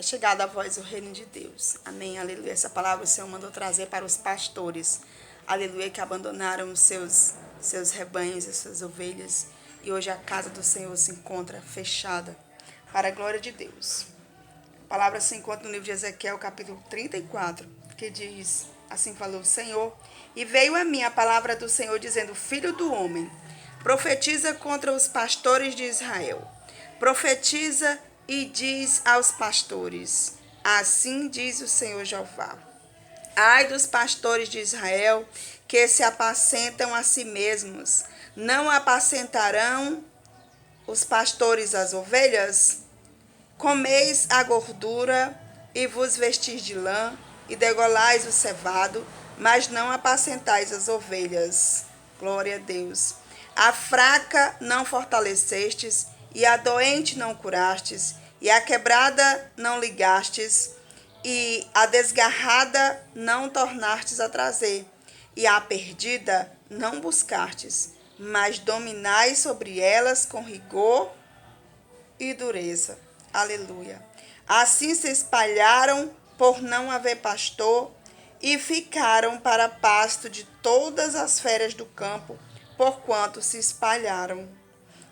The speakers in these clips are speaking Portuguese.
É chegada a voz do reino de Deus. Amém, aleluia. Essa palavra o Senhor mandou trazer para os pastores, aleluia, que abandonaram os seus rebanhos e suas ovelhas. E hoje a casa do Senhor se encontra fechada para a glória de Deus. A palavra se encontra no livro de Ezequiel, capítulo 34, que diz, assim falou o Senhor, e veio a mim a palavra do Senhor dizendo, filho do homem, profetiza contra os pastores de Israel. Profetiza e diz aos pastores, assim diz o Senhor Jeová. Ai dos pastores de Israel, que se apacentam a si mesmos, não apacentarão os pastores as ovelhas? Comeis a gordura e vos vestis de lã, e degolais o cevado, mas não apacentais as ovelhas. Glória a Deus. A fraca não fortalecestes, e a doente não curastes, e a quebrada não ligastes, e a desgarrada não tornastes a trazer, e a perdida não buscastes, mas dominais sobre elas com rigor e dureza. Aleluia. Assim se espalharam por não haver pastor e ficaram para pasto de todas as feras do campo, porquanto se espalharam.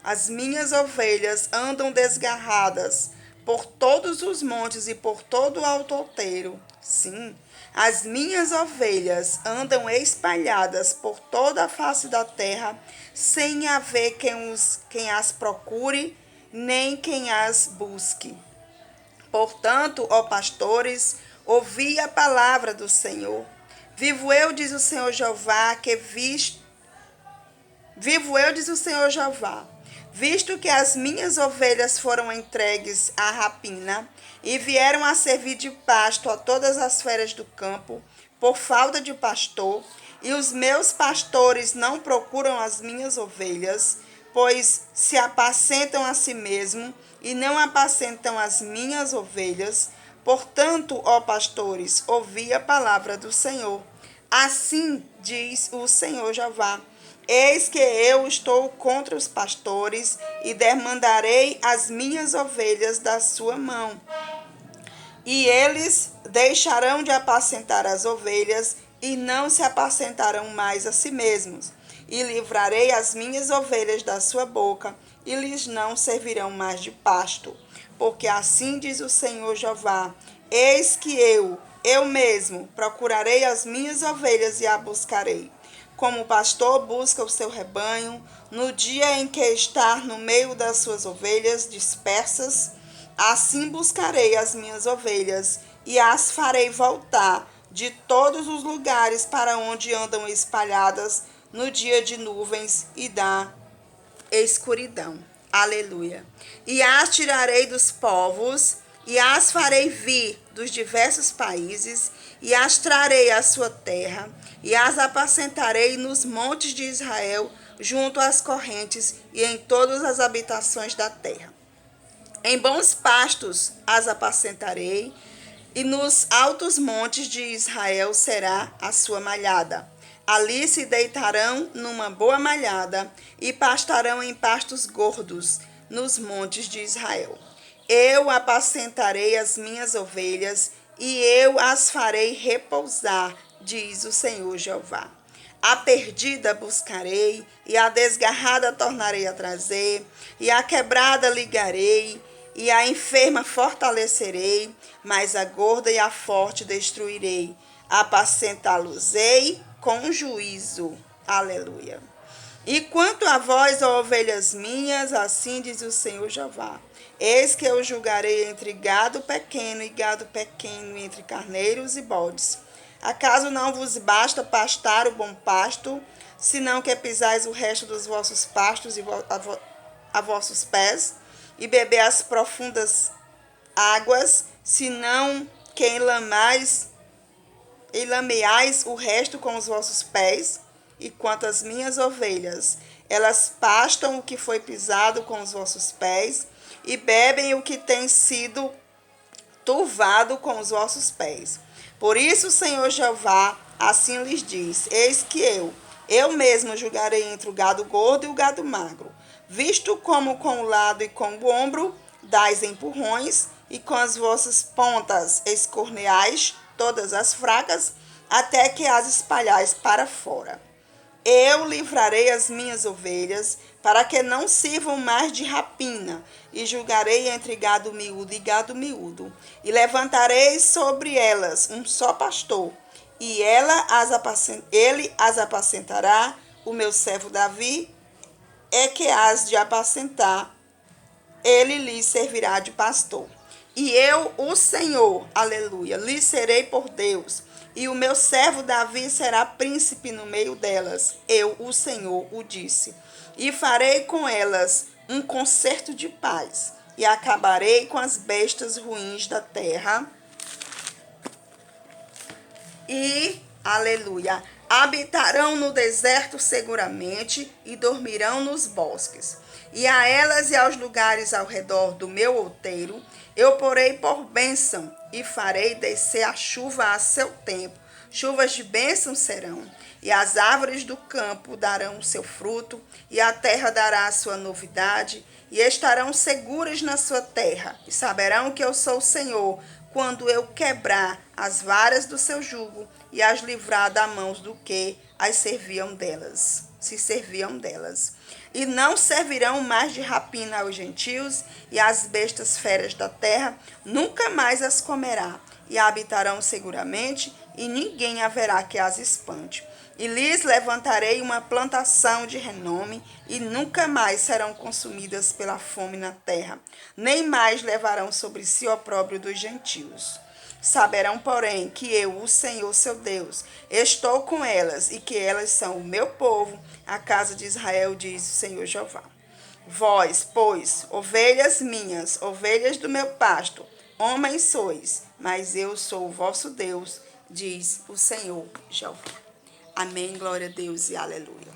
As minhas ovelhas andam desgarradas por todos os montes e por todo o alto outeiro. Sim, as minhas ovelhas andam espalhadas por toda a face da terra, sem haver quem as procure, nem quem as busque. Portanto, ó pastores, ouvi a palavra do Senhor. Vivo eu, diz o Senhor Jeová, Vivo eu, diz o Senhor Jeová, visto que as minhas ovelhas foram entregues à rapina e vieram a servir de pasto a todas as feras do campo, por falta de pastor, e os meus pastores não procuram as minhas ovelhas, pois se apacentam a si mesmos e não apacentam as minhas ovelhas. Portanto, ó pastores, ouvi a palavra do Senhor. Assim diz o Senhor Jeová. Eis que eu estou contra os pastores e demandarei as minhas ovelhas da sua mão. E eles deixarão de apacentar as ovelhas e não se apacentarão mais a si mesmos. E livrarei as minhas ovelhas da sua boca e lhes não servirão mais de pasto. Porque assim diz o Senhor Jeová, eis que eu mesmo, procurarei as minhas ovelhas e a buscarei. Como o pastor busca o seu rebanho, no dia em que está no meio das suas ovelhas dispersas, assim buscarei as minhas ovelhas e as farei voltar de todos os lugares para onde andam espalhadas no dia de nuvens e da escuridão. Aleluia. E as tirarei dos povos, e as farei vir dos diversos países, e as trarei à sua terra, e as apacentarei nos montes de Israel, junto às correntes e em todas as habitações da terra. Em bons pastos as apacentarei, e nos altos montes de Israel será a sua malhada. Ali se deitarão numa boa malhada e pastarão em pastos gordos nos montes de Israel. Eu apacentarei as minhas ovelhas e eu as farei repousar, diz o Senhor Jeová. A perdida buscarei e a desgarrada tornarei a trazer, e a quebrada ligarei e a enferma fortalecerei, mas a gorda e a forte destruirei. Apacentá-los-ei com juízo. Aleluia. E quanto a vós, ó ovelhas minhas, assim diz o Senhor Jeová, eis que eu julgarei entre gado pequeno e gado pequeno, entre carneiros e bodes. Acaso não vos basta pastar o bom pasto, senão que pisais o resto dos vossos pastos a vossos pés, e beber as profundas águas, senão que lameais o resto com os vossos pés? E quanto às minhas ovelhas, elas pastam o que foi pisado com os vossos pés, e bebem o que tem sido turvado com os vossos pés. Por isso o Senhor Jeová assim lhes diz, eis que eu mesmo julgarei entre o gado gordo e o gado magro, visto como com o lado e com o ombro dais empurrões, e com as vossas pontas escorneais todas as fracas, até que as espalhais para fora. Eu livrarei as minhas ovelhas, para que não sirvam mais de rapina, e julgarei entre gado miúdo e gado miúdo, e levantarei sobre elas um só pastor, e ele as apacentará. O meu servo Davi é que as de apacentar, ele lhes servirá de pastor. E eu, o Senhor, aleluia, lhe serei por Deus, e o meu servo Davi será príncipe no meio delas. Eu, o Senhor, o disse. E farei com elas um concerto de paz, e acabarei com as bestas ruins da terra. E, aleluia, habitarão no deserto seguramente e dormirão nos bosques. E a elas e aos lugares ao redor do meu outeiro eu porei por bênção e farei descer a chuva a seu tempo. Chuvas de bênção serão. E as árvores do campo darão o seu fruto, e a terra dará a sua novidade, e estarão seguras na sua terra, e saberão que eu sou o Senhor, quando eu quebrar as varas do seu jugo e as livrar da mãos do que as serviam delas, se serviam delas. E não servirão mais de rapina aos gentios, e as bestas feras da terra nunca mais as comerá, e habitarão seguramente, e ninguém haverá que as espante. E lhes levantarei uma plantação de renome, e nunca mais serão consumidas pela fome na terra, nem mais levarão sobre si o opróbrio dos gentios. Saberão, porém, que eu, o Senhor seu Deus, estou com elas, e que elas são o meu povo, a casa de Israel, diz o Senhor Jeová. Vós, pois, ovelhas minhas, ovelhas do meu pasto, homens sois, mas eu sou o vosso Deus, diz o Senhor Jeová. Amém, glória a Deus e aleluia.